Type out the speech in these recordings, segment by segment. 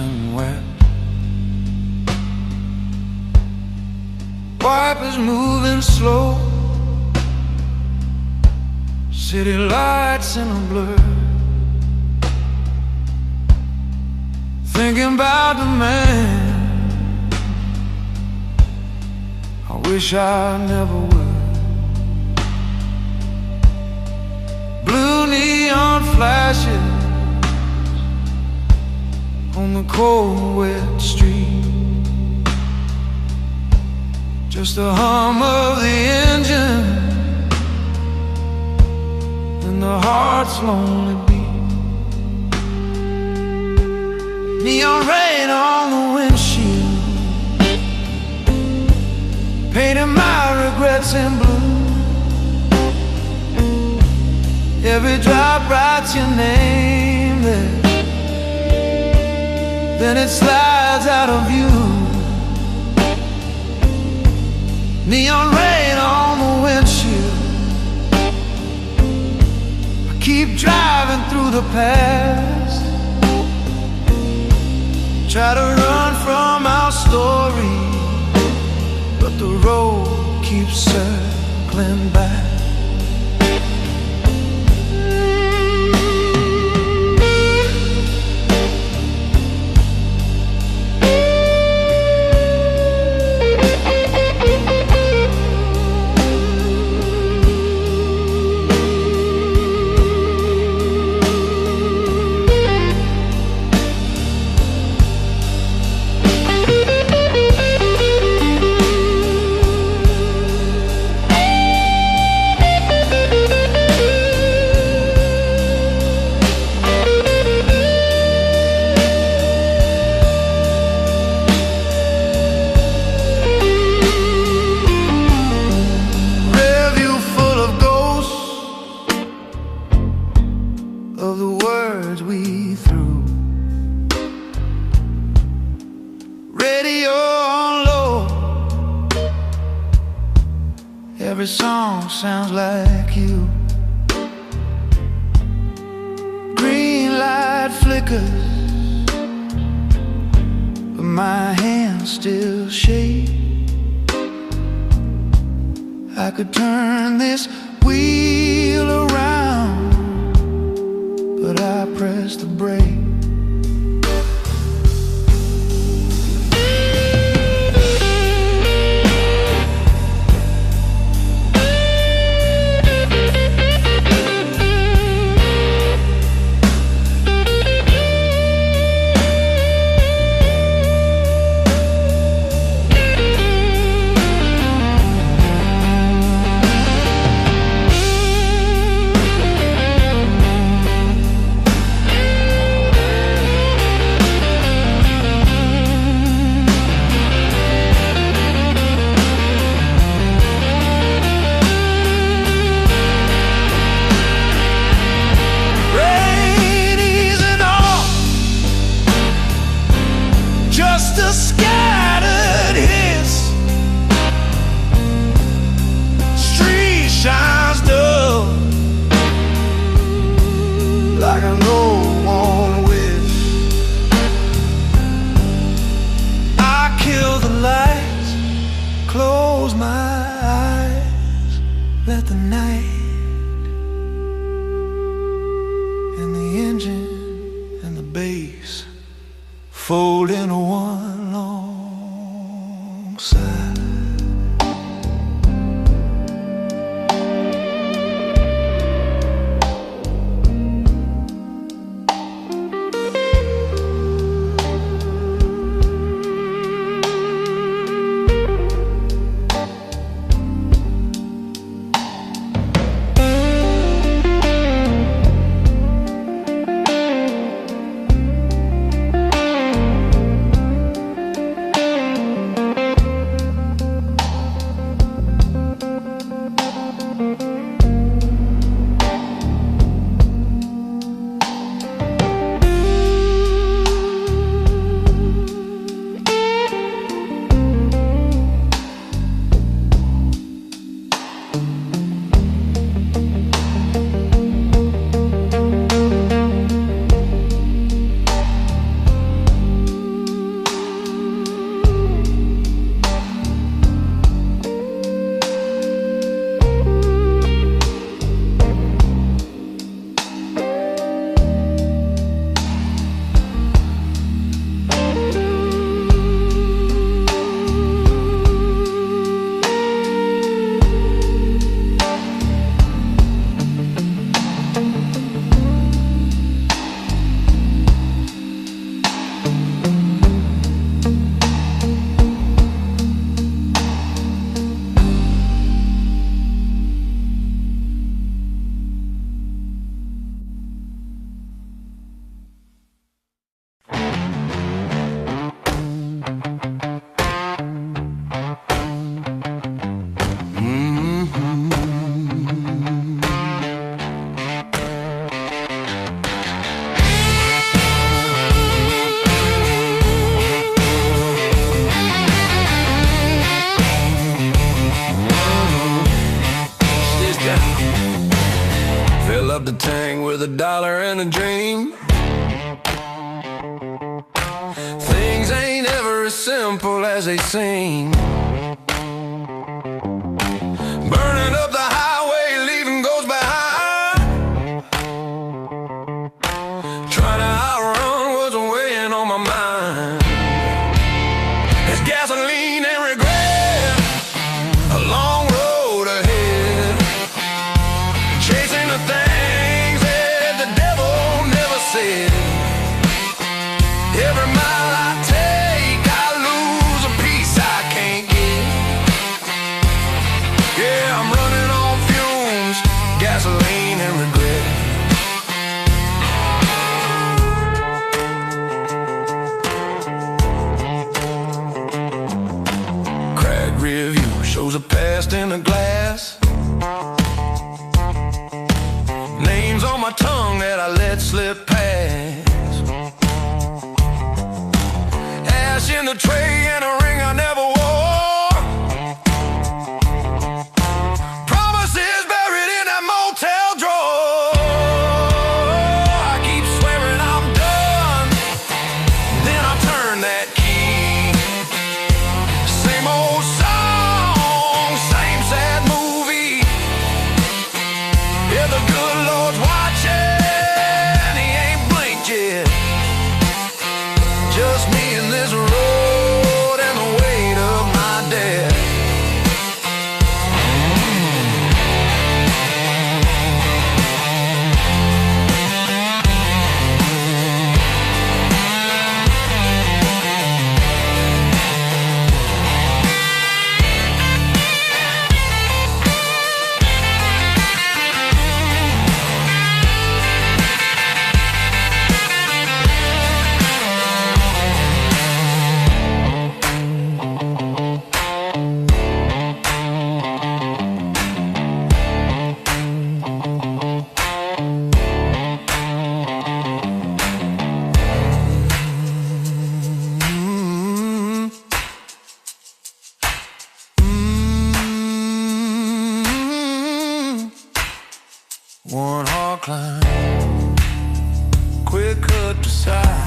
and wet. Wipers moving slow, city lights in a blur. Thinking about the man I wish I never would. Blue neon flashes on the cold wet street, just the hum of the engine and the heart's lonely beat. Neon rain on the windshield, painting my regrets in blue. Every drop writes your name there, then it slides out of view. Neon rain on the windshield, I keep driving through the past, try to run from our story, but the road keeps circling back. Every song sounds like you. Green light flickers, but my hands still shake. I could turn this wheel around, but I pressed the brake. Close my eyes, let the night and the engine and the bass fold into one long sigh. in a dream. Things ain't ever as simple as they seem. Burning up the highway, leaving goes behind. Trying to outrun what's weighing on my mind. It's gasoline and regret, a long road ahead, chasing the things that the devil never said. Every mile I take, I lose a piece I can't get. Yeah, I'm running on fumes, gasoline and regret. Cracked rear view shows a past in the glass. Names on my tongue that I let slip past. Ash in the tray and a ring I never wore. Promises buried in that motel drawer. I keep swearing I'm done, then I turn that key. Same old song, same sad movie. Yeah, the good Lord's watching, he ain't blinked yet. Just me and this road and the weight of my debt. One hard climb, quick cut to size.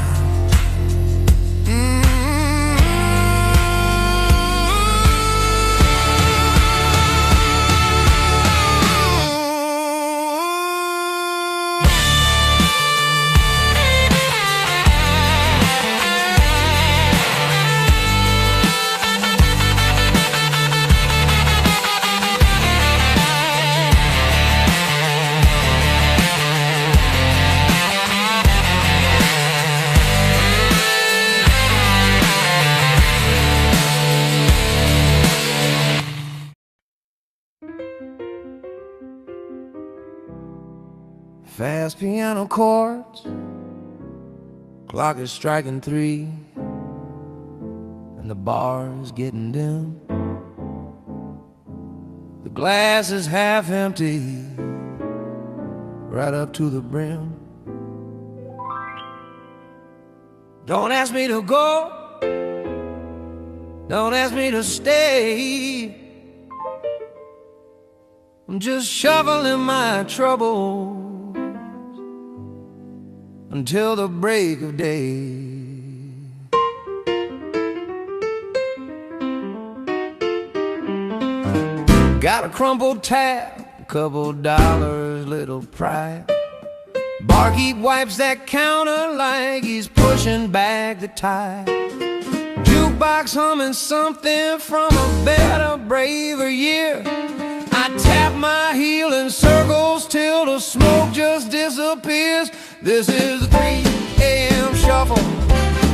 Fast piano chords, clock is striking 3, and the bar is getting dim. The glass is half empty, right up to the brim. Don't ask me to go, don't ask me to stay. I'm just shoveling my troubles until the break of day. Got a crumpled tab, a couple dollars, little pride. Barkeep wipes that counter like he's pushing back the tide. Jukebox humming something from a better, braver year. I tap my heel in circles till the smoke just disappears. This is the 3 a.m. shuffle,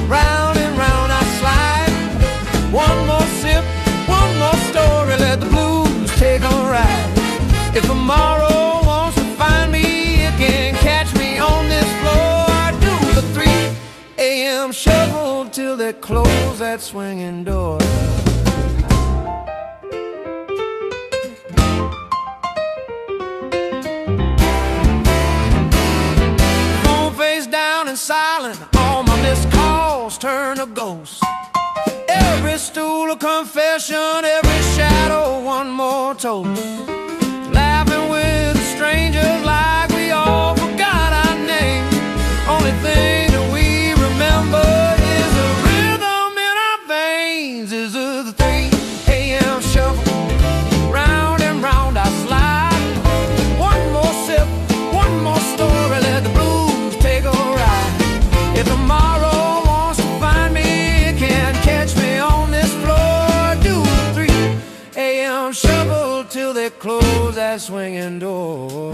round and round I slide. One more sip, one more story, let the blues take a ride. If tomorrow wants to find me, it can catch me on this floor. I do the 3 a.m. shuffle till they close that swinging door. Silent, all my missed calls turn to ghosts. Every stool a confession, every shadow one more toast. Laughing with strangers like we all forgot our names. my swinging door.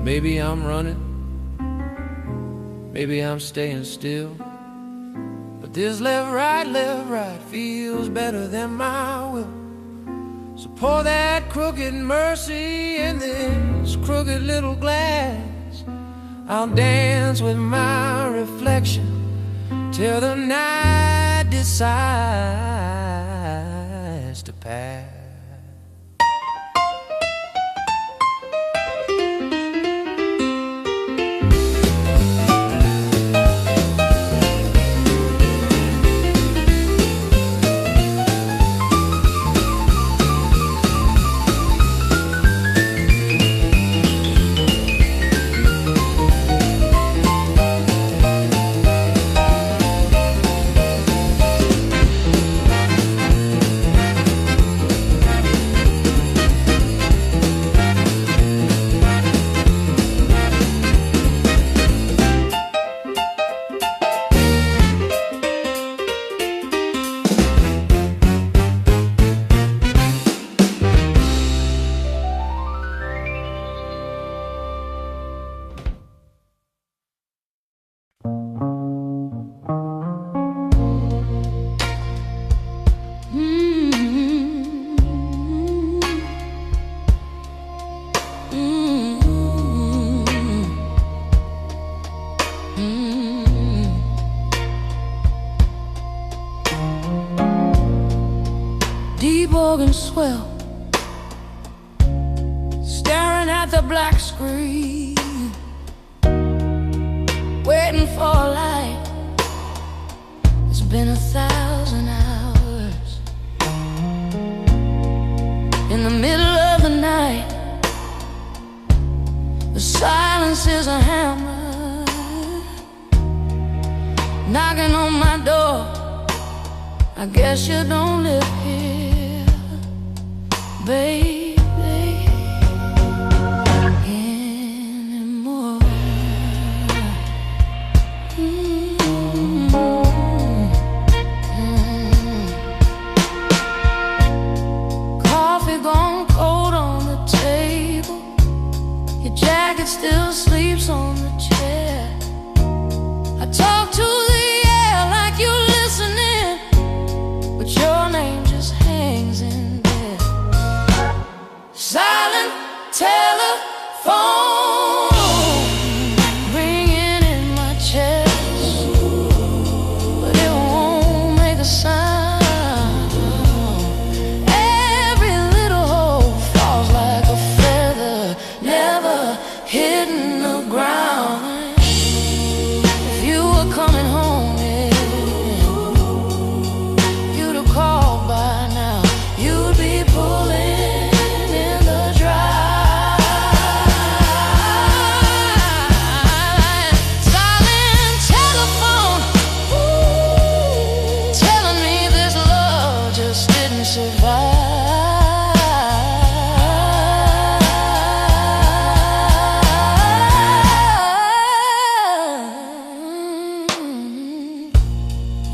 Maybe I'm running, maybe I'm staying still, but this left, right feels better than my will. So pour that crooked mercy in this crooked little glass. I'll dance with my reflection till the night decides to pass. Deep organ swell, staring at the black screen, waiting for a light. It's been 1,000 hours. In the middle of the night, the silence is a hammer knocking on my door. I guess you don't live here, baby, anymore. Coffee gone cold on the table, your jacket still sleeps on the chair. I talk to the air like you're listening, but your name just hangs in there. Silent telephone ringing in my chest, but it won't make a sound. Every little hole falls like a feather, never hitting the ground. If you were coming home, yeah, you'd have called by now. You'd be pulling in the dry. Silent telephone, telling me this love just didn't survive.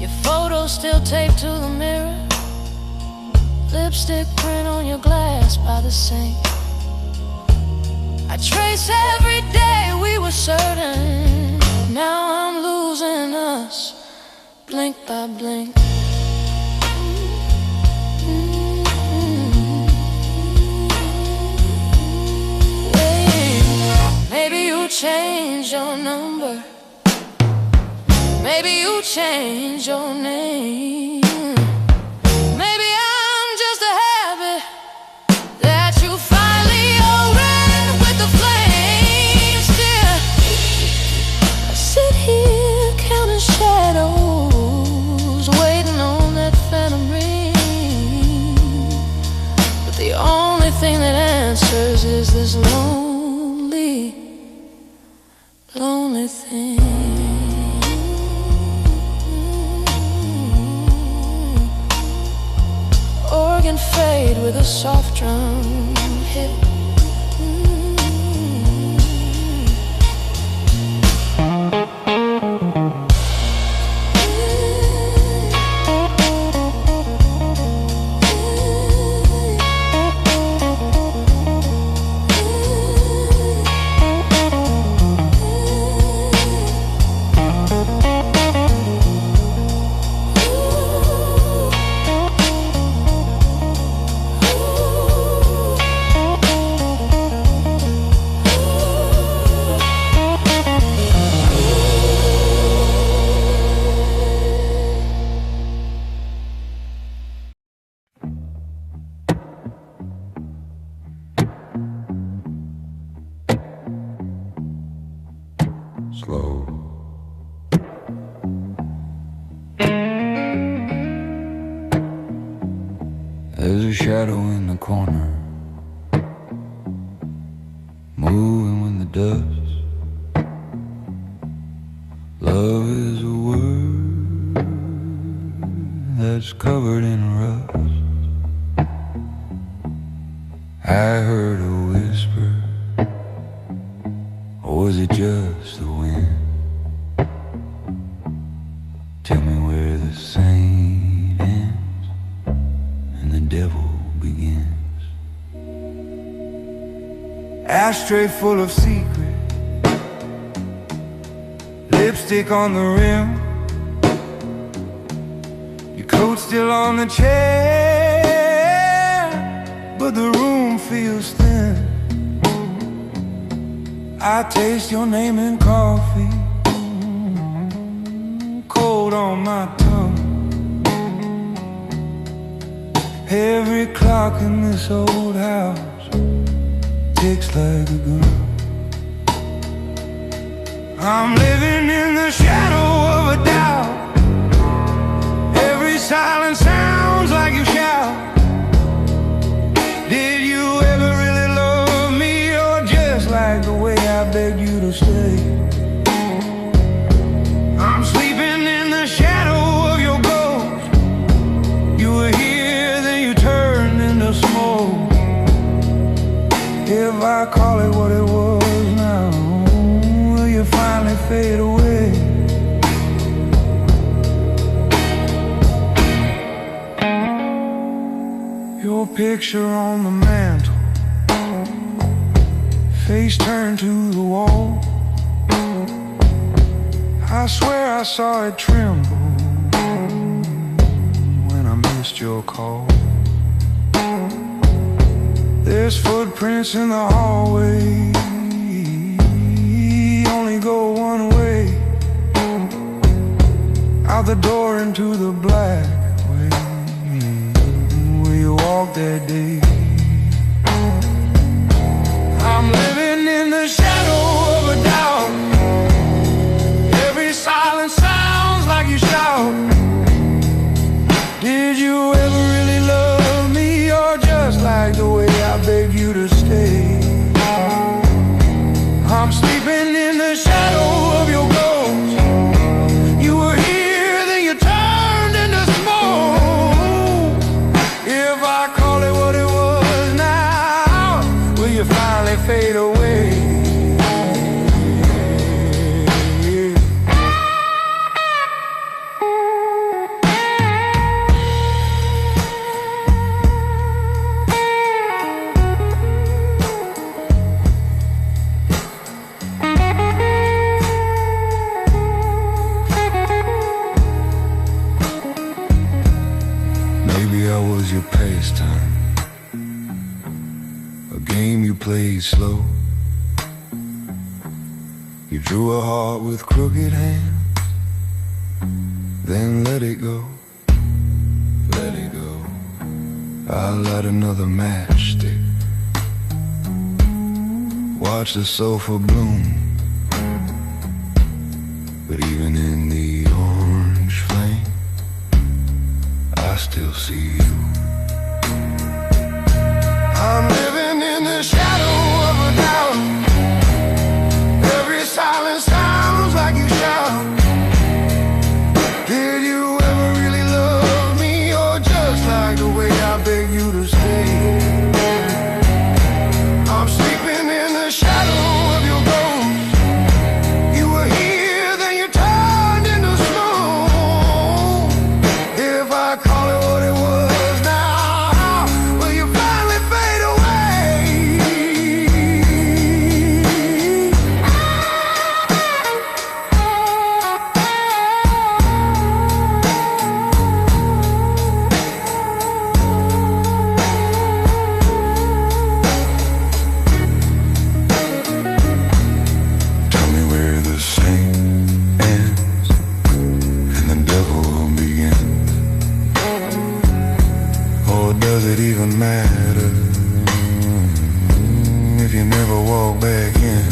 Your photo's still taped to the mirror, lipstick print on your glass by the sink. I trace every day we were certain. Now I'm losing us, blink by blink. Maybe you change your number, maybe you change your name. Maybe I'm just a habit that you finally opened with the flame. Still, I sit here counting shadows, waiting on that phantom ring. But the only thing that answers is this lonely lonely thing. Organ fade with a soft drum hit. Slow. There's a shadow in the corner, moving with the dust. Love is a word that's covered in rust. I heard a whisper, or was it just the wind? Tell me where the saint ends and the devil begins. Ashtray full of secrets, lipstick on the rim, your coat still on the chair, but the room feels thin. I taste your name in coffee, cold on my tongue. Every clock in this old house ticks like a gun. I'm living in the shadow of a doubt. Every silence sounds like you shout. Did you ever really love me, or just like the way I begged you to stay? I'm sleeping in the shadow of your ghost. You were here, then you turned into smoke. If I call it what it was now, will you finally fade away? Your picture on the mantle, face turned to the wall. I swear I saw it tremble when I missed your call. There's footprints in the hallway, only go one way, out the door into the black way, where you walked that day. I'm living in the shadow of a doubt. Every silence sounds like you shout. Did you ever really love me, or just like the way I beg you to stay? I'm sleeping in the shadow of your ghost. You were here, then you turned into smoke. If I call it what it was now, will you finally fade away? Your pastime, a game you played slow. You drew a heart with crooked hands, then let it go, let it go. I'll light another matchstick, watch the sofa bloom, but even in the orange flame, I still see you. I'm living in the shadow of a doubt. Every silence does it even matter if you never walk back in?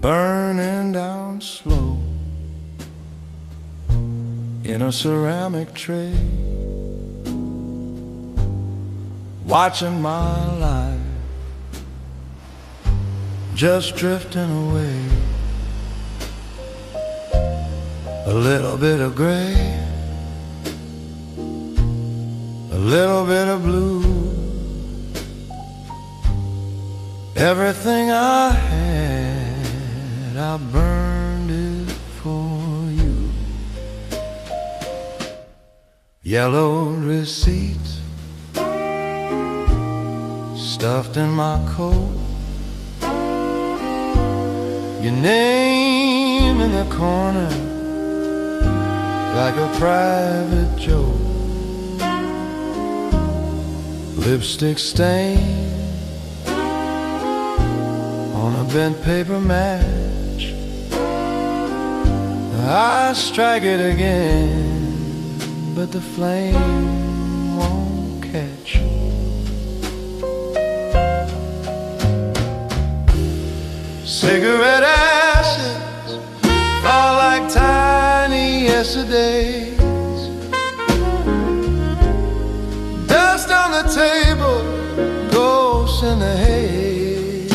Burning down slow in a ceramic tray, watching my life just drifting away. A little bit of gray, a little bit of blue, everything I had, I burned it for you. Yellow receipts stuffed in my coat, your name in the corner like a private joke. Lipstick stain on a bent paper match. I strike it again, but the flame won't catch. Cigarette ashes fall like tiny yesterdays. Dust on the table, ghosts in the haze.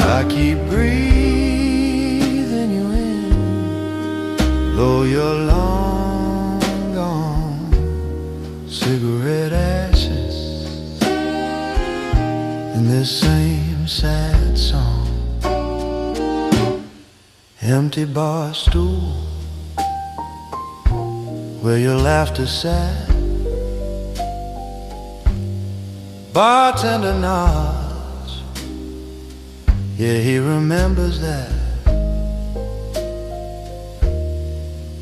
I keep breathing you in, though you're long gone. Cigarette ashes in this same sad song. Empty bar stool where your laughter sat. Bartender nods, yeah, he remembers that.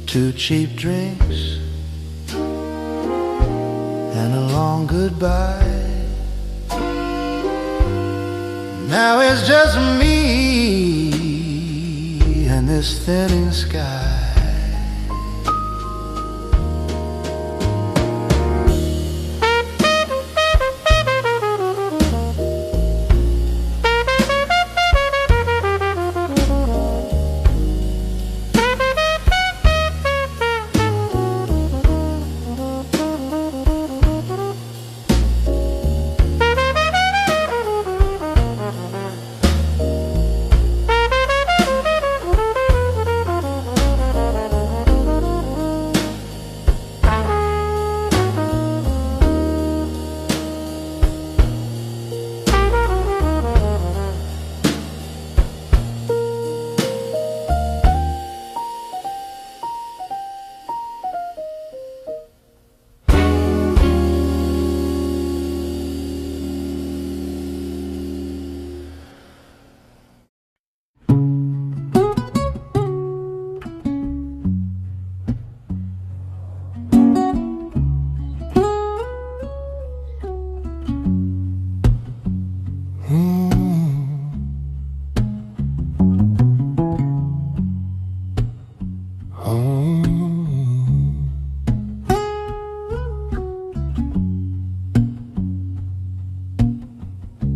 2 cheap drinks and a long goodbye. Now it's just me and this thinning sky.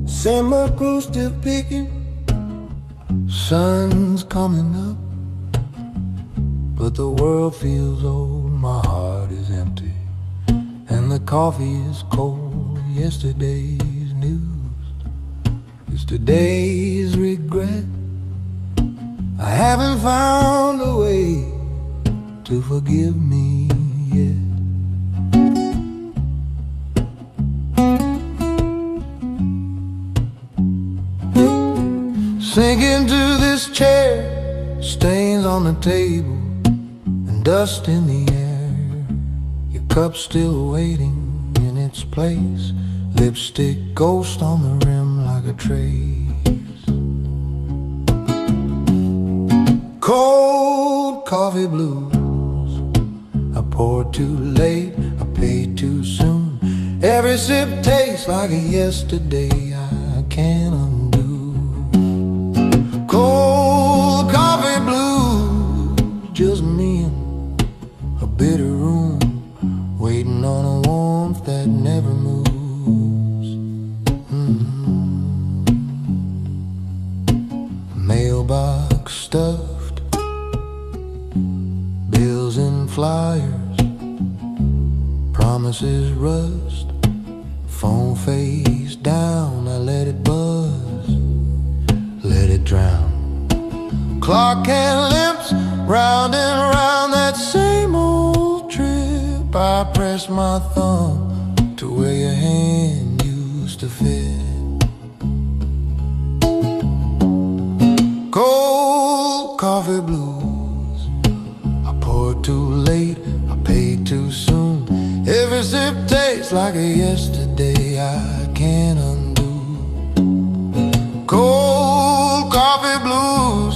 Summer crew still picking, sun's coming up, but the world feels old, my heart is empty, and the coffee is cold. Yesterday's news is today's regret. I haven't found a way to forgive me yet. Sink into this chair, stains on the table and dust in the air. Your cup still waiting in its place, lipstick ghost on the rim like a trace. Cold coffee blues, I poured too late, I paid too soon. Every sip tastes like a yesterday I can't undo. Cold coffee blues, just me in a bitter room, waiting on a warmth that never moves. Mailbox stuffed, bills and flyers, promises rust. Phone face down, I let it buzz, let it drown. Clock hand limps, round and round that same old trip. I press my thumb to where your hand used to fit. Cold coffee blues, I poured too late, I paid too soon. Every sip tastes like a yesterday I can't undo. Cold coffee blues,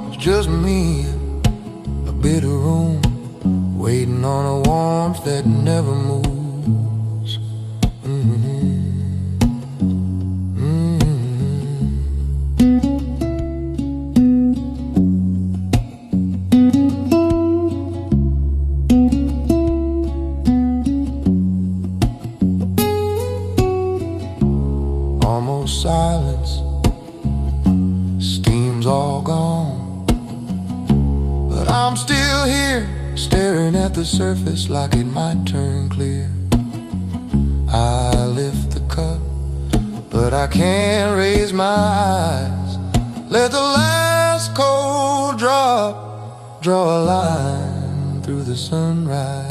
it's just me in a bitter room, waiting on a warmth that never moves. Silence, steam's all gone, but I'm still here, staring at the surface like it might turn clear. I lift the cup, but I can't raise my eyes. Let the last cold drop draw a line through the sunrise.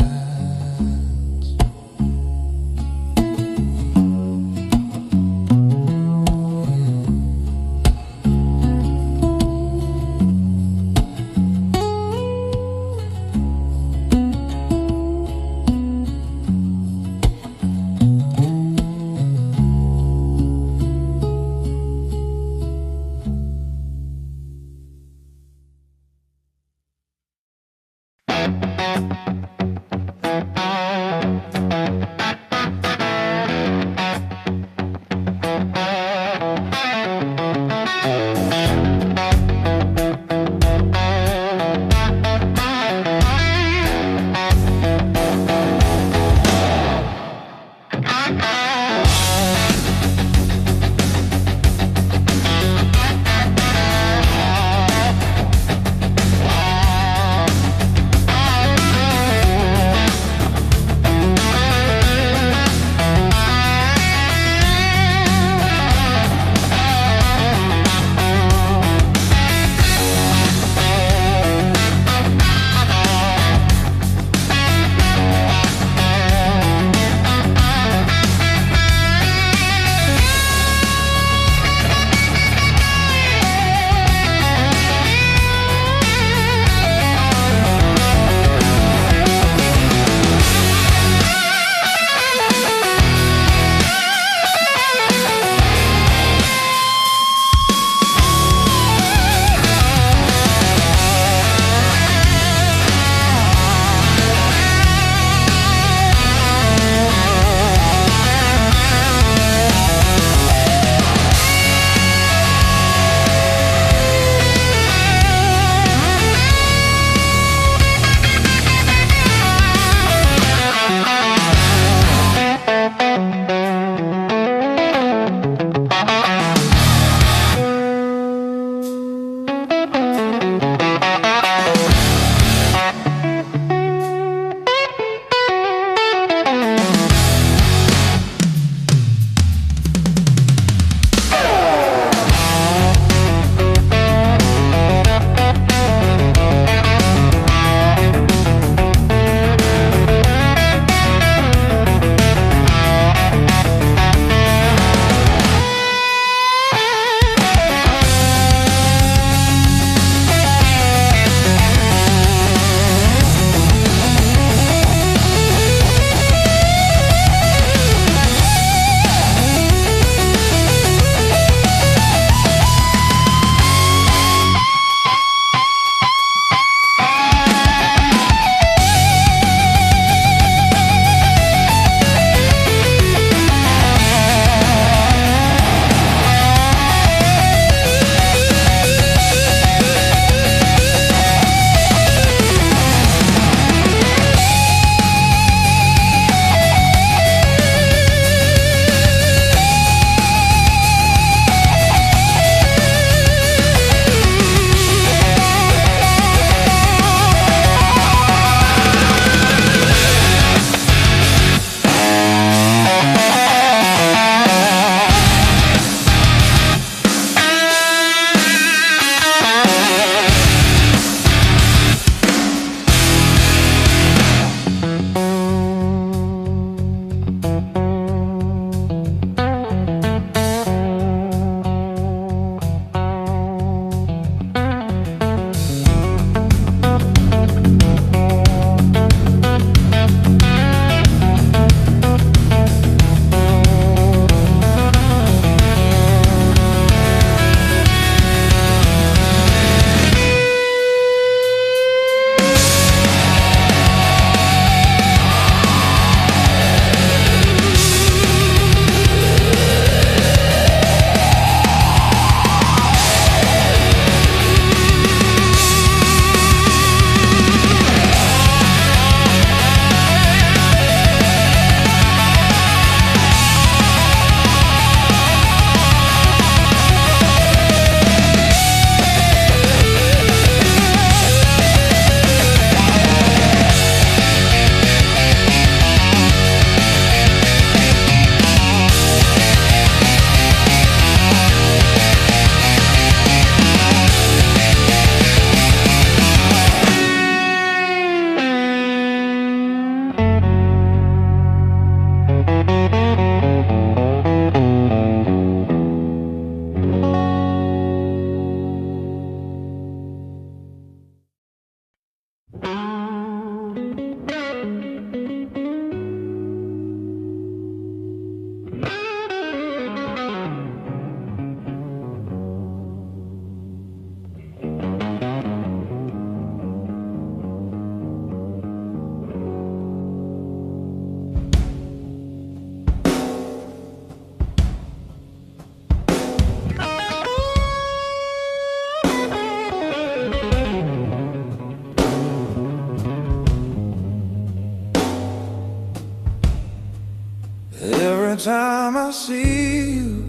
time I see you,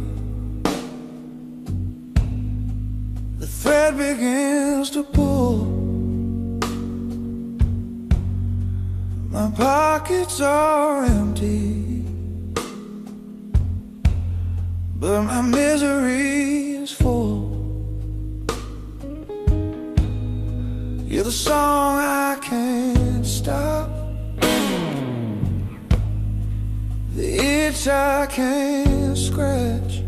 the thread begins to pull. My pockets are empty, but my misery is full. You're the song I can't stop, the itch I can't scratch,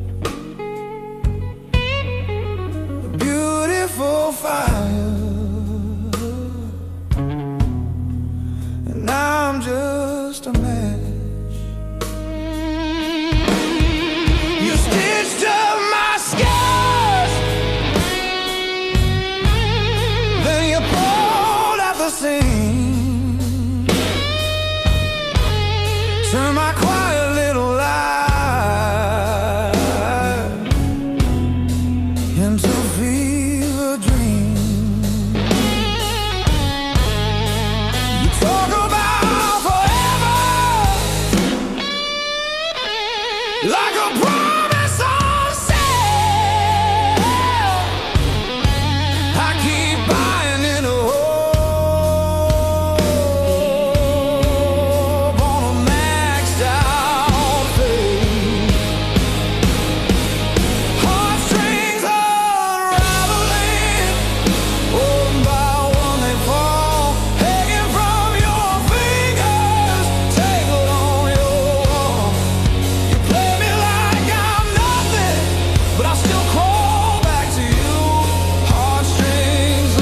a beautiful fire, and I'm just a match. You stitched up my scars, then you pulled out the seam, turn my quiet little life into a fever dream. You talk about forever, like a promise on sale. I keep buying into hope on a maxed out fate. Heartstrings unraveling, one by one they fall, hanging from your fingers, tangled on your wall. You play me like I'm nothing, but I still crawl back to you. Heartstrings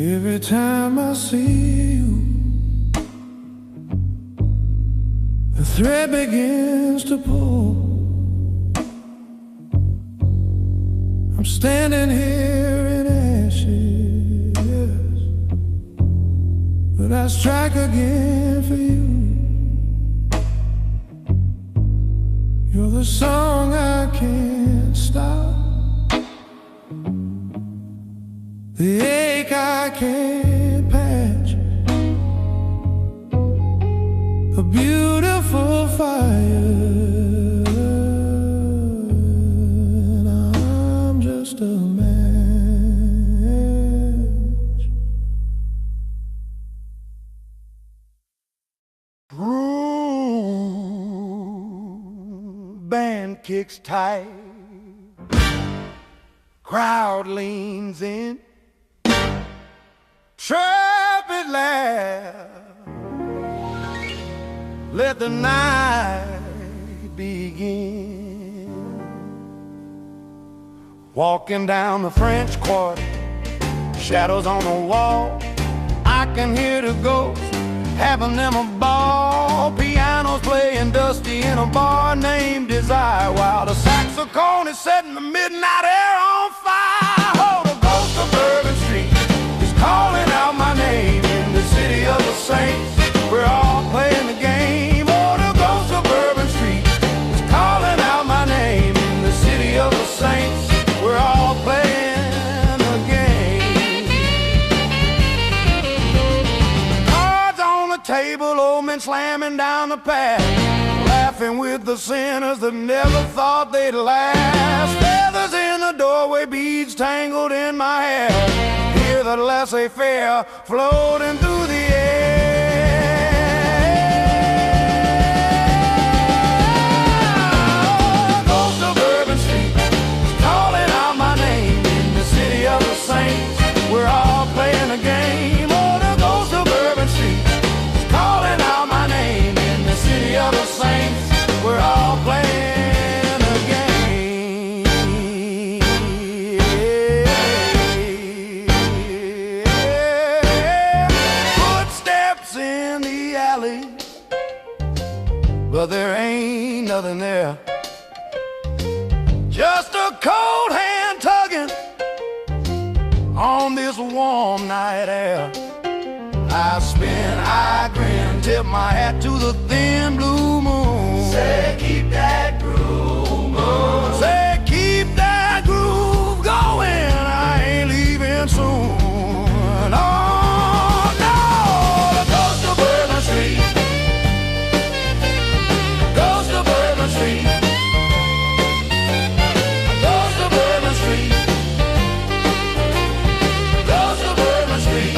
Every time I see you, the thread begins to pull. I'm standing here in ashes, but I strike again for you. You're the song I can't stop, the ache I can't patch, a beautiful fire, and I'm just a match. Band kicks tight, crowd leans in, trumpet laugh, let the night begin. Walking down the French Quarter, shadows on the wall, I can hear the ghosts having them a ball. Pianos playing dusty in a bar named Desire, while the saxophone is setting the midnight air on fire. Oh, the ghost of Bourbon Street is calling out my name in the city of the saints. We're all playing the game. Oh, the ghost of Bourbon Street is calling out my name in the city of the saints. We're all playing the game. Cards on the table, old men slamming down the path, laughing with the sinners that never thought they'd last. Feathers in the doorway, beads tangled in my hair, hear the laissez-faire floating through the air. Oh, ghost of Bourbon Street is calling out my name in the city of the saints. We're all playing a game. Oh, the ghost of Bourbon Street is calling out my name in the city of the saints. We're all playing a game. Footsteps in the alley, but there ain't nothing there. Just a cold hand tugging on this warm night air. I spin, I grin, tip my hat to the thin blue moon. Say, keep that groove moving. Say, keep that groove going. I ain't leaving soon. Oh, no, the ghost of Bourbon Street. Ghost of Bourbon Street. Ghost of Bourbon Street. Ghost of Bourbon Street.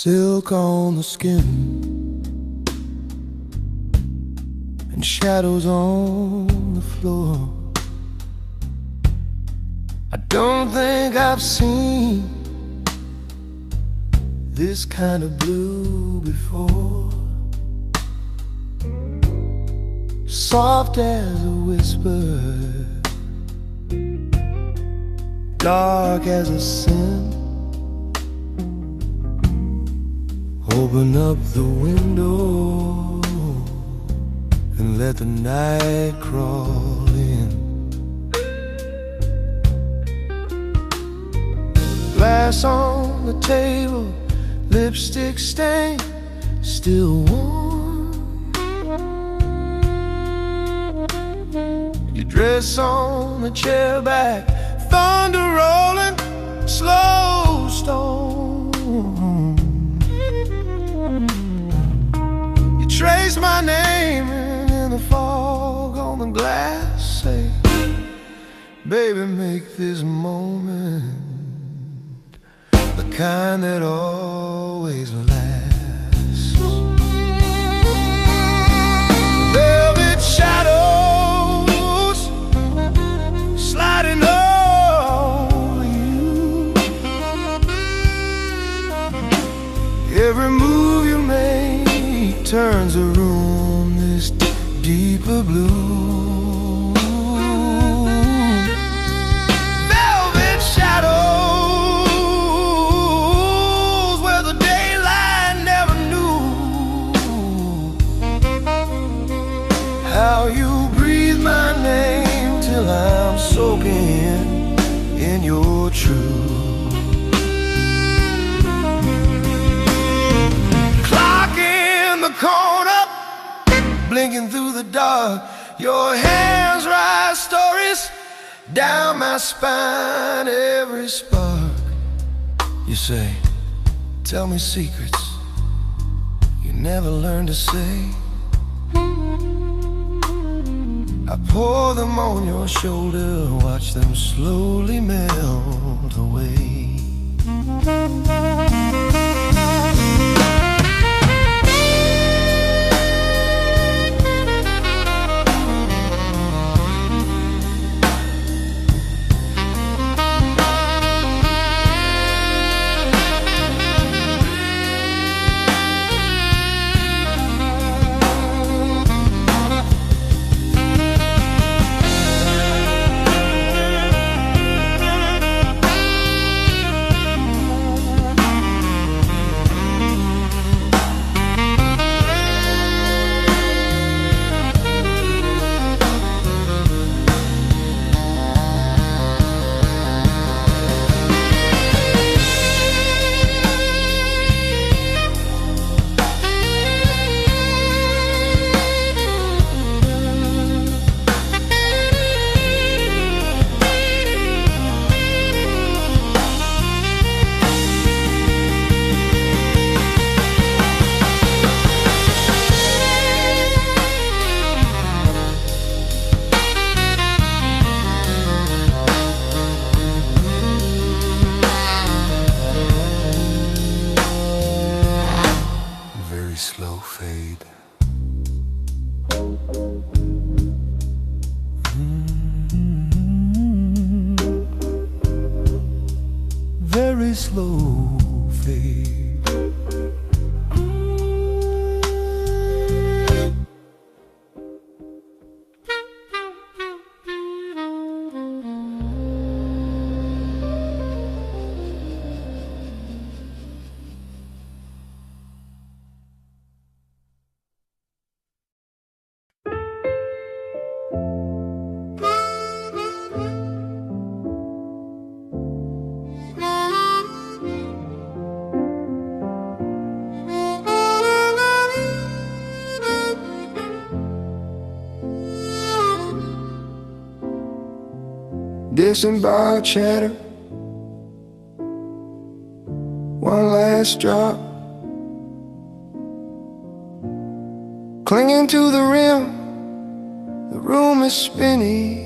silk on the skin and shadows on the floor. I don't think I've seen this kind of blue before. Soft as a whisper, dark as a sin. Open up the window and let the night crawl in. Glass on the table, lipstick stain, still warm. Your dress on the chair back, thunder rolling, slow storm. You trace my name in the fog on the glass, say, baby, make this moment the kind that always lasts. Velvet shadows sliding over you. Every move you make turns the room this deeper blue. Velvet shadows where the daylight never knew. How you breathe my name till I'm soaking in your truth. Clock in the corner, blinking through the dark. Your hands write stories down my spine. Every spark, you say, tell me secrets you never learned to say. I pour them on your shoulder, watch them slowly melt away. Very slow fade. Distant bar chatter, one last drop, clinging to the rim. The room is spinny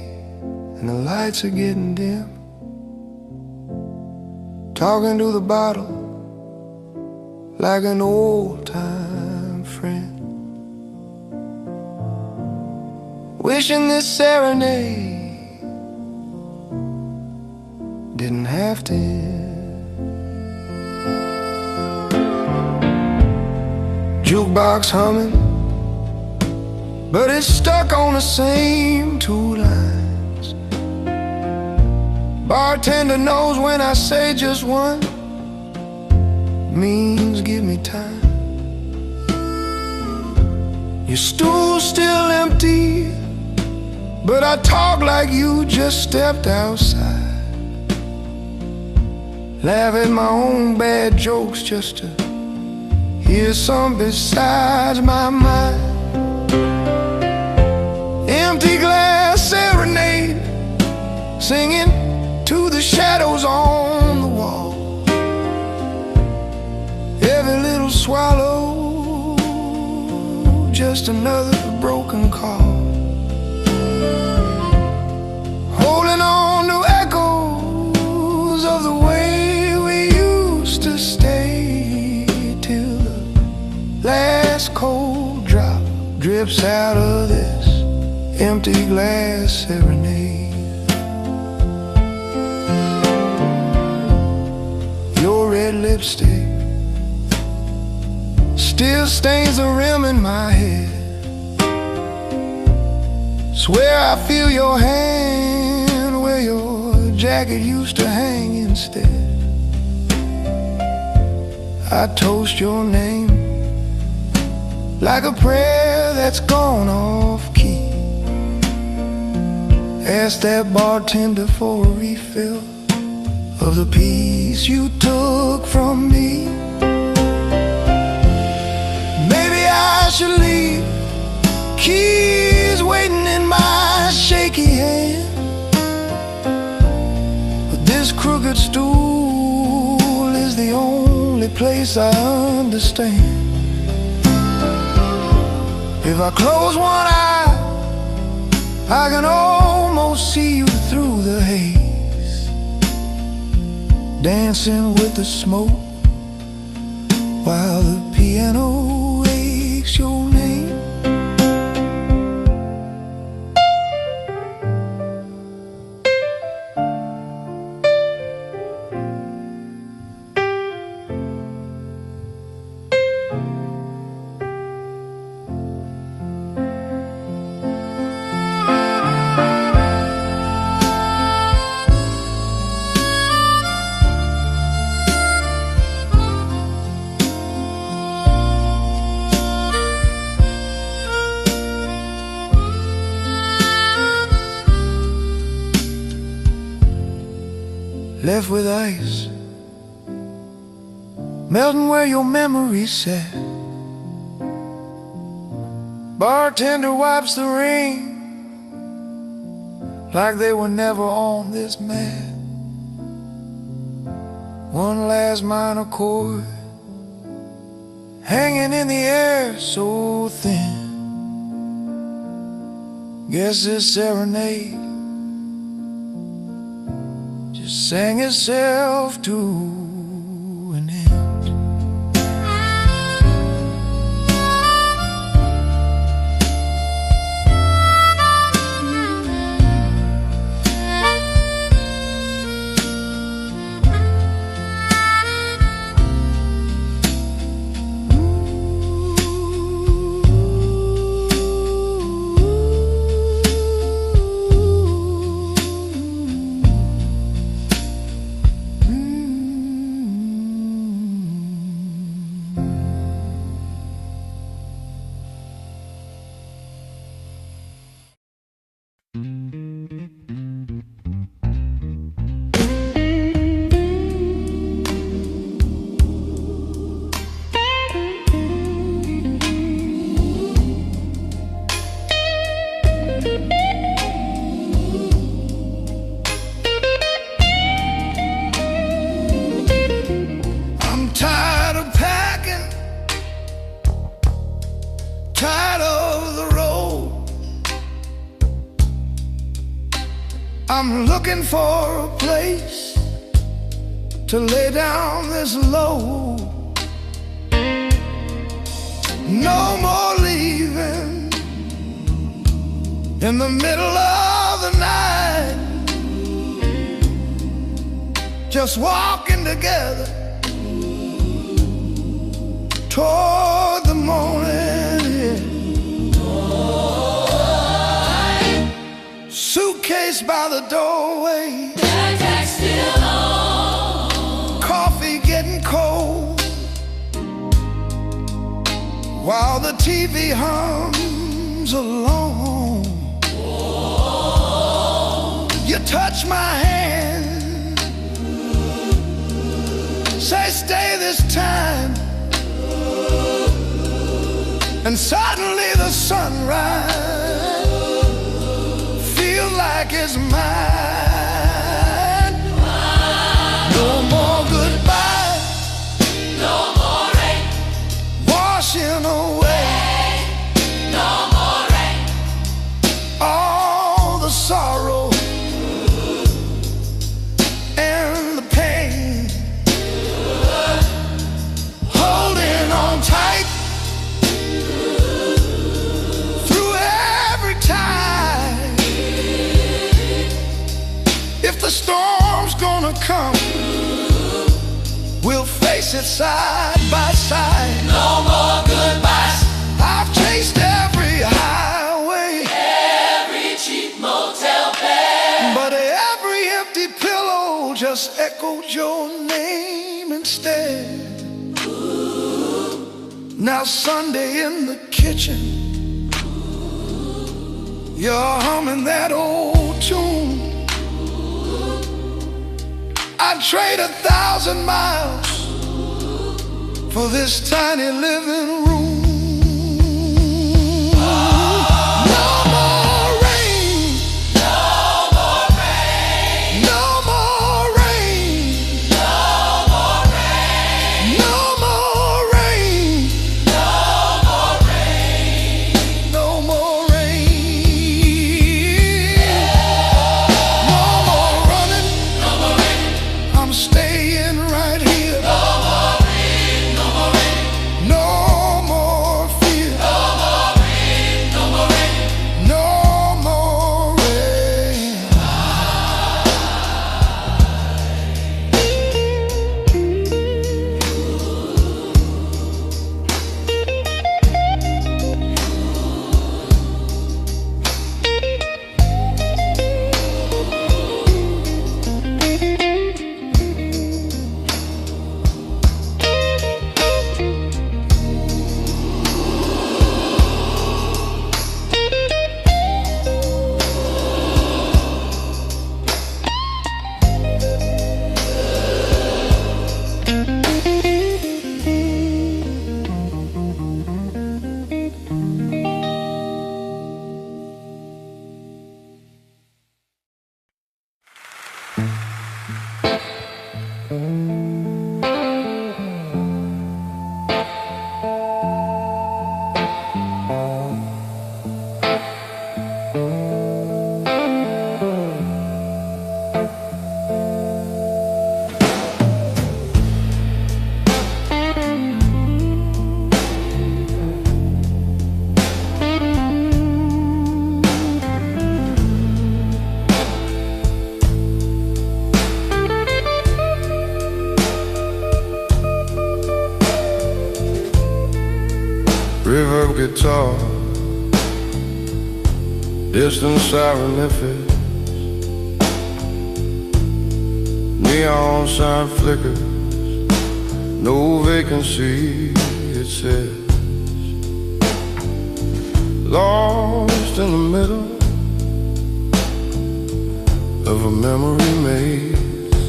and the lights are getting dim. Talking to the bottle, like an old-time friend. Wishing this serenade didn't have to end. Jukebox humming, but it's stuck on the same two lines. Bartender knows when I say just one means give me time. Your stool's still empty, but I talk like you just stepped outside. Laugh at my own bad jokes just to hear some besides my mind. Empty glass serenade, singing to the shadows on the wall. Every little swallow, just another broken call. Holding on to echoes of the way we used to stay, till the last cold drop drips out of this empty glass serenade. Your red lipstick still stains the rim in my head. Swear I feel your hand where your jacket used to hang instead. I toast your name like a prayer that's gone off key. Ask that bartender for a refill of the piece you took from me. Maybe I should leave, keys waiting in my shaky hand. But this crooked stool is the only place I understand. If I close one eye, I can almost see you through the haze, dancing with the smoke while the piano wakes your name. Left with ice, melting where your memory sat. Bartender wipes the ring like they were never on this mat. One last minor chord hanging in the air so thin. Guess this serenade just sang itself to an end. I'm looking for a place to lay down this load. no more leaving in the middle of the night, just walking together toward the morning. Suitcase by the doorway, backpack still on, coffee getting cold, while the TV hums along. You touch my hand, say stay this time, and suddenly the sunrise feels like it's mine. No more goodbye, no more rain washing away, no more rain, all the sorrow and the pain, holding on tight through every tide. If the storm's gonna come, we'll face it side by side. No more goodbyes. I've chased every highway, every cheap motel bed, but every empty pillow just echoed your name instead. Now Sunday in the kitchen, you're humming that old tune. I'd trade 1,000 miles for this tiny living room. No more rain, no more rain, no more rain, no more rain, no more rain, no more rain, no more rain, no more running, no more rain. I'm staying right here. No more rain, no more rain, no more fear. No more rain, no more rain, no more rain. Reverb guitar, distant siren Memphis, neon sign flickers, no vacancy it says. Lost in the middle of a memory maze,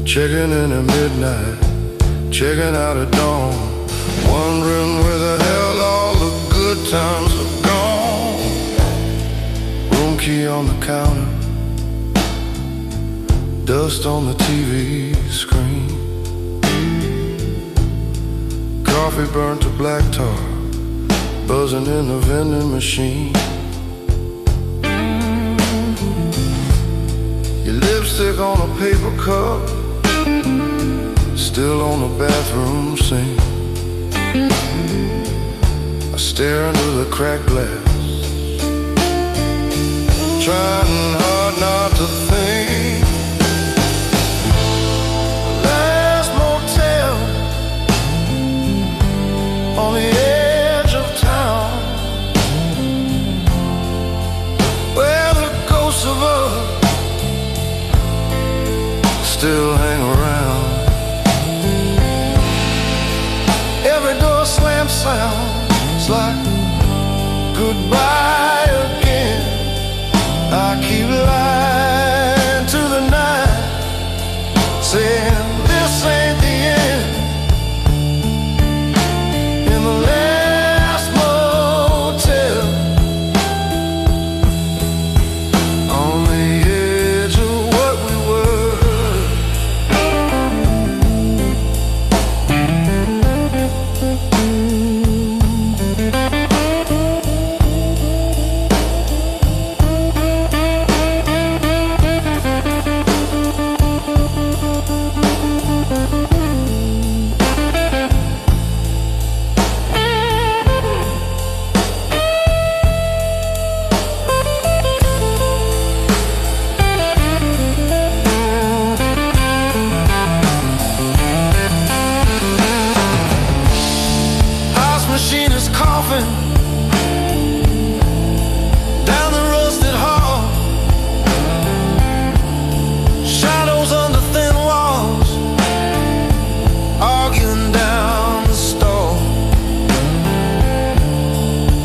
checking in at midnight, checking out at dawn, wondering where the hell all the good times have gone. Room key on the counter, dust on the TV screen, coffee burnt to black tar, buzzing in the vending machine. Your lipstick on a paper cup, still on the bathroom sink. staring through the cracked glass, trying hard not to think. Last motel on the edge of town, where the ghosts of us still hang around. Every door slam sounds like goodbye again. I keep lying to the night, saying this ain't the end. In the last motel, on the edge of what we were. Machine is coughing down the rusted hall. Shadows under thin walls, arguing down the stall.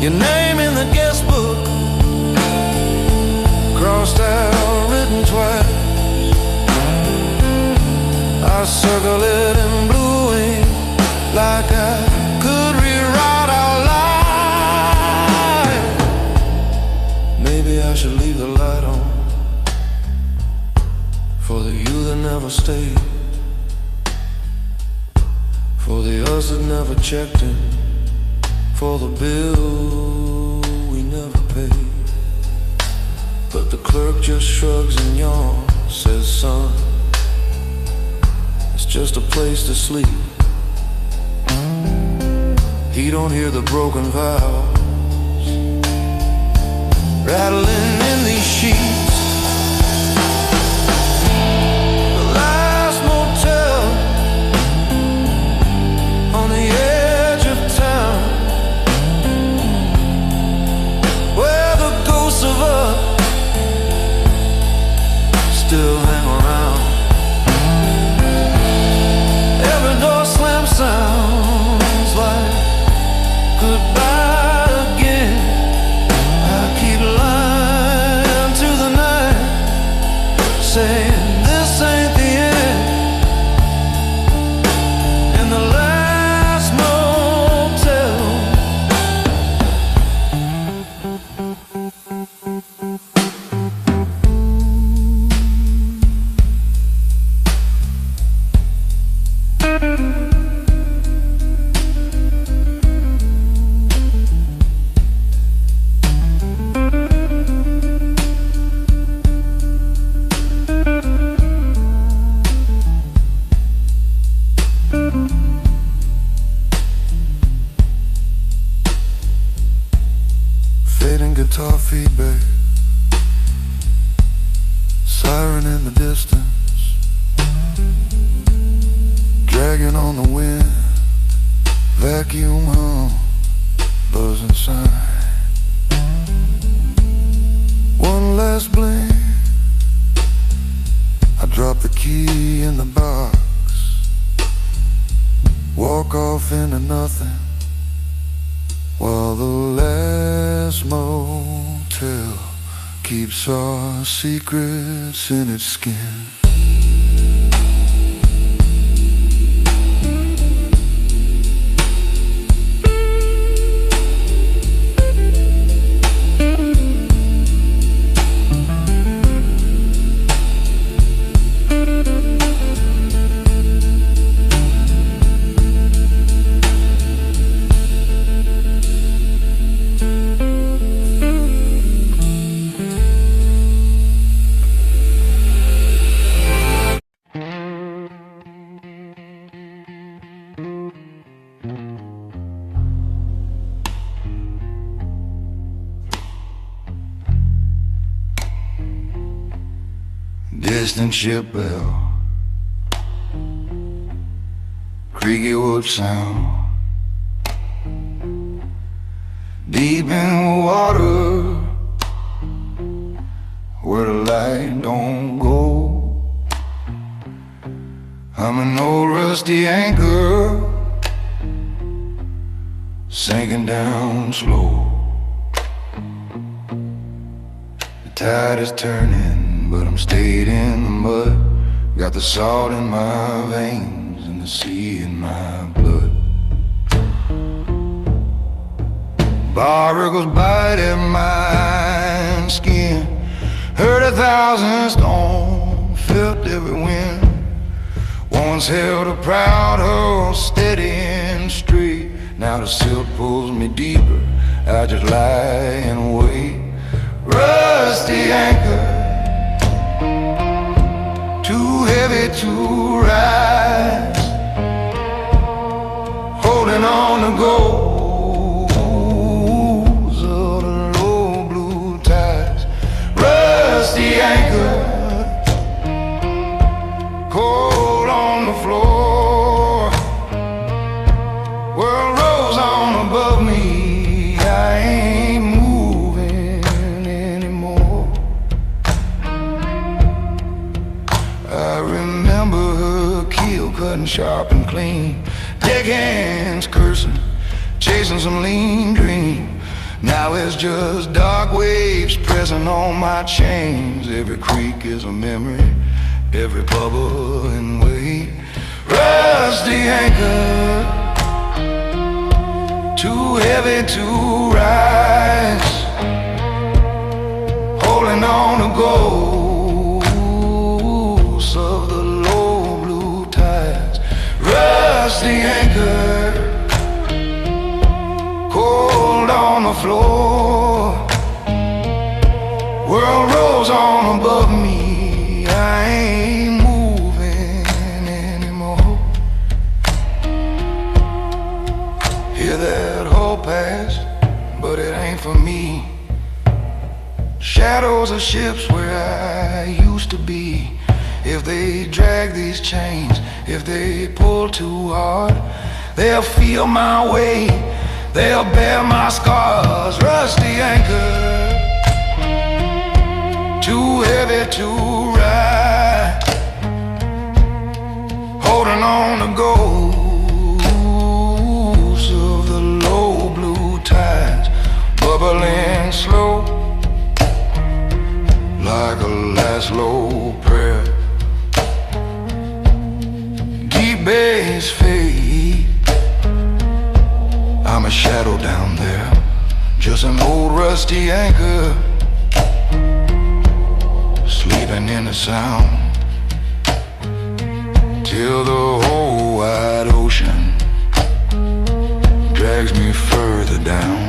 Your name in the guest book, crossed out, written twice. I circle it in blue ink like I could rewrite our life. Maybe I should leave the light on for the you that never stayed, for the us that never checked in, for the bill we never paid. But the clerk just shrugs and yawns, says, son, it's just a place to sleep. He don't hear the broken vows rattling in these sheets. The last motel on the edge of town, where the ghosts of us still hang around. Every door slam sounds like goodbye again. I keep lying to the night, saying this ain't the end. In the last motel, fading guitar feedback, siren in the distance, dragging on the wind, vacuum hum, buzz inside. One last blink, I drop the key in the box, walk off into nothing, while the last motel keeps our secrets in its skin. distant ship bell, creaky wood sound. Deep in the water, where the light don't go, I'm an old rusty anchor, sinking down slow. The tide is turning, but I'm stayed in the mud. Got the salt in my veins and the sea in my blood. Barnacles bite at my skin. Heard 1,000 storms, felt every wind. Once held a proud horse steady and straight. Now the silt pulls me deeper, I just lie and wait. Rusty anchor, too heavy to rise, holding on to goals of the low blue tides. Rusty anchor, cold on the floor, world rolls on above me. I ain't moving anymore. I remember her keel cutting sharp and clean, deckhands cursing, chasing some lean dream. Now it's just dark waves pressing on my chains. Every creek is a memory, every bubble and wave. Rusty anchor, too heavy to rise, holding on to ghosts of the low blue tides. Rusty anchor, cold on the floor, world rolls on above me. I ain't moving anymore. Hear that whole past, but it ain't for me. Shadows of ships where I used to be. If they drag these chains, if they pull too hard, they'll feel my weight, they'll bear my scars. Rusty anchor, too heavy to ride, holding on to ghosts of the low blue tides, bubbling slow like a last low prayer. Deep bass fade, I'm a shadow down there, just an old rusty anchor, sleeping in the sound, till the whole wide ocean drags me further down.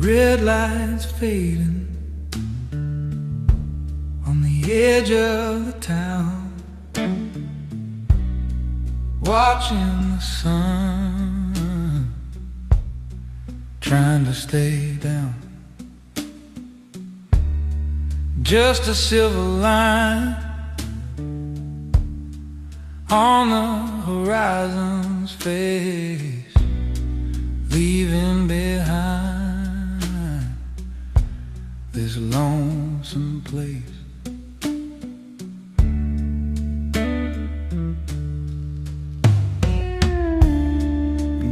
Red lights fading on the edge of the town, watching the sun, trying to stay down. Just a silver line on the horizon's face, leaving behind this lonesome place.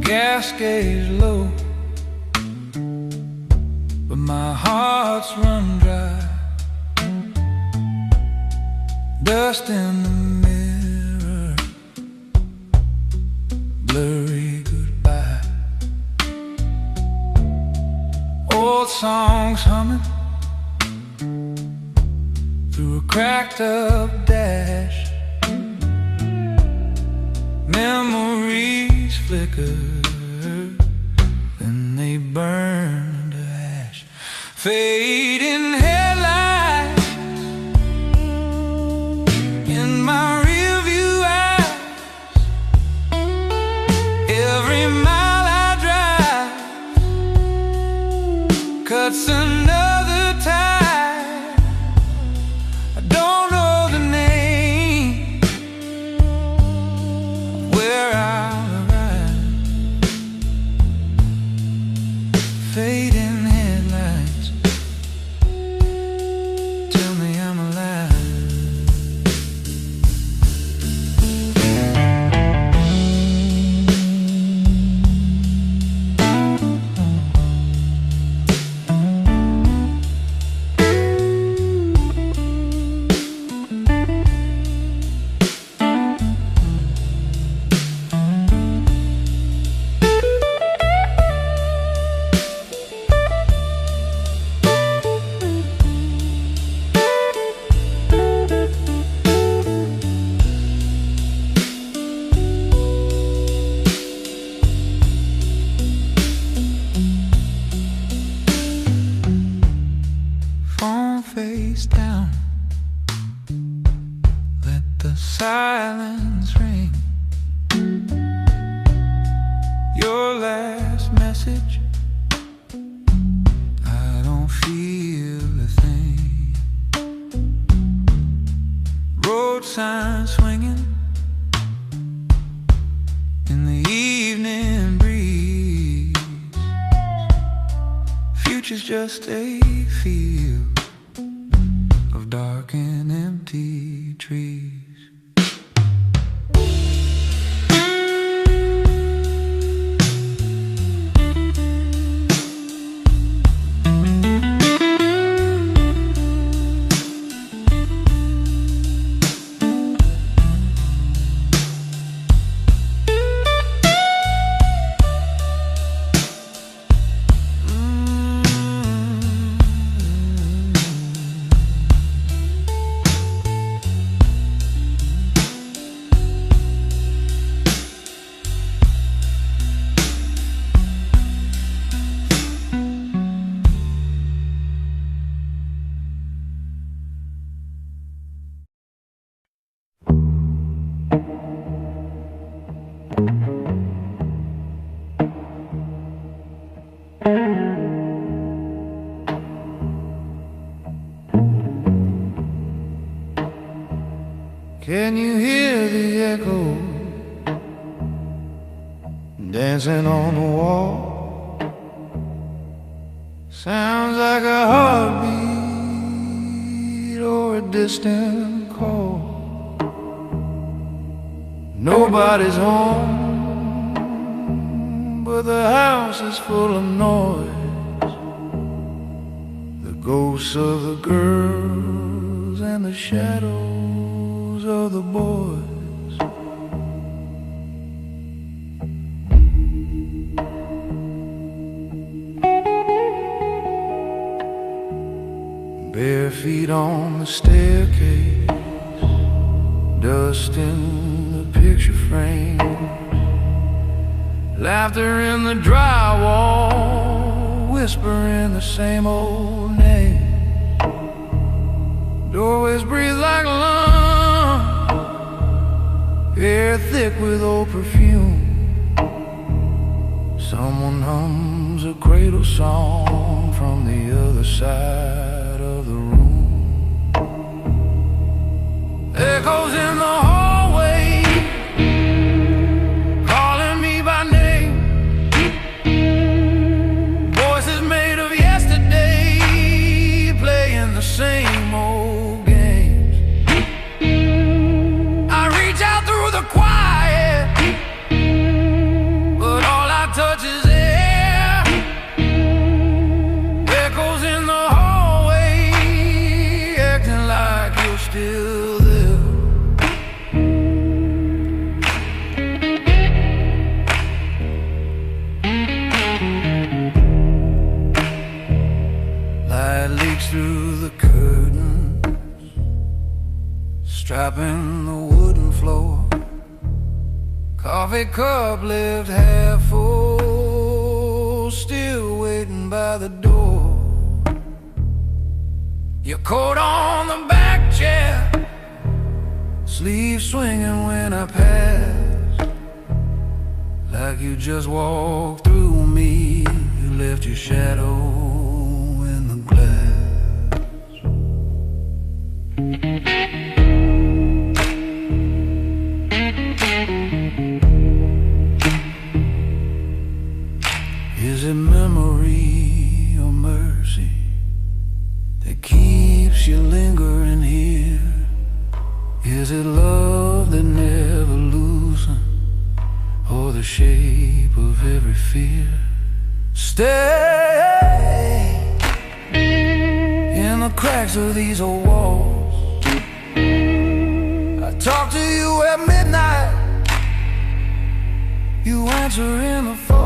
Gas gauge low, but my heart's run dry. Dust in the mirror, blurry goodbye. songs humming through a cracked up dash. Memories flicker, then they burn to ash. Fading headlights in my rearview eyes. Every mile I drive cuts another tie. I don't know the name where I'll arrive. Fading headlights tell me I'm alive. Phone face down, let the silence ring. Your last message, I don't feel a thing. Road sign swinging in the evening breeze. Future's just a field of dark and empty trees. Can you hear the echo dancing on the wall? Sounds like a heartbeat or a distant call. Nobody's home, but the house is full of noise. The ghosts of the girls and the shadows of the boys. Bare feet on the staircase, dust in the picture frame, laughter in the drywall, whispering the same old name. Doorways breathe like lungs, air thick with old perfume. Someone hums a cradle song from the other side of the room. Echoes in the hallway, calling me by name. Voices made of yesterday, playing the same old games. I reach out through the quiet, but all I touch is air. Echoes in the hallway, acting like you're still there. strapping the wooden floor. Coffee cup left half full, still waiting by the door. Your coat on the back chair, sleeve swinging when I pass. Like you just walked through me, you left your shadow in the glass. Is it memory or mercy that keeps you lingering here? Is it love that never loses, or the shape of every fear? Stay in the cracks of these old walls. I talk to you at midnight, you answer in the fall.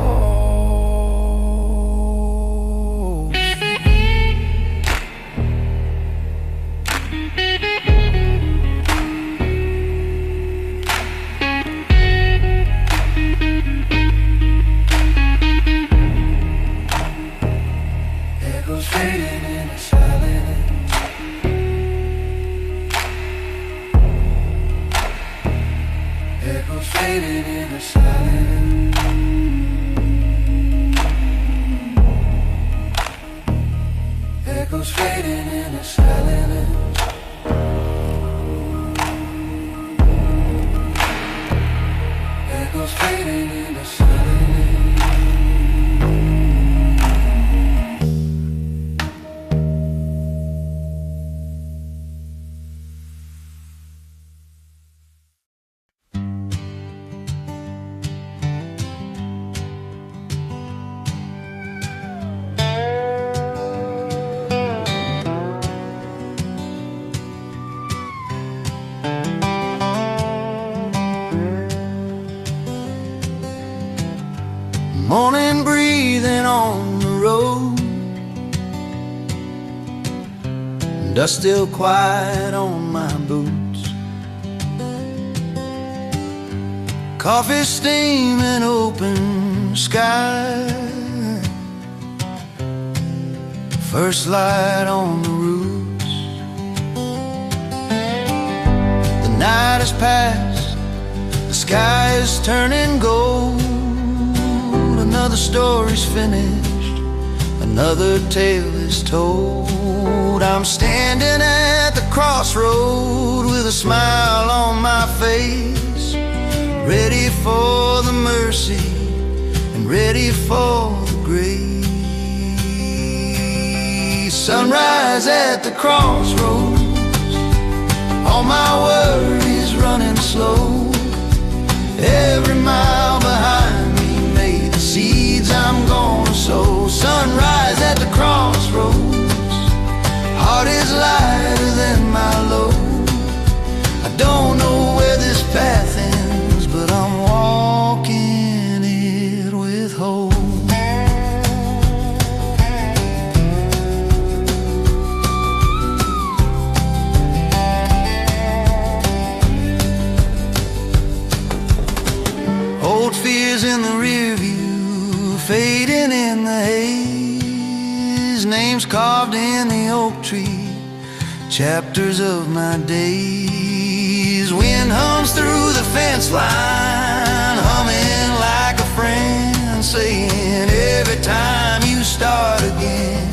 Fading in the silence. Echoes fading in the silence. Echoes fading in the silence. Morning breathing on the road, dust still quiet on my boots. Coffee steaming, open sky, first light on the roofs. The night has passed, the sky is turning gold. Another story's finished, another tale is told. I'm standing at the crossroad with a smile on my face, ready for the mercy and ready for the grace. Sunrise at the crossroads, all my worries running slow. Every mile behind me, seeds I'm gonna sow. Sunrise at the crossroads, heart is lighter than my load. I don't know where this path ends, but I'm walking it with hope. Old fears in the rear view, fading in the haze, names carved in the oak tree, chapters of my days. Wind hums through the fence line, humming like a friend, saying every time you start again,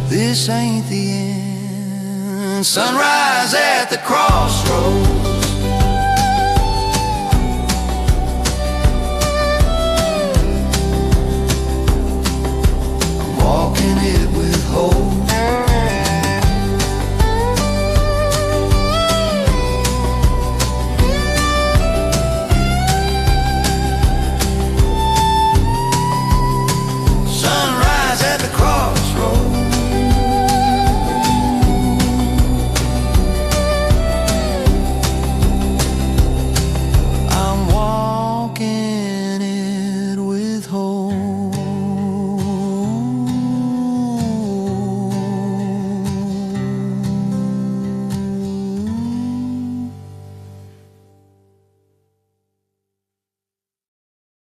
this ain't the end. Sunrise at the crossroads,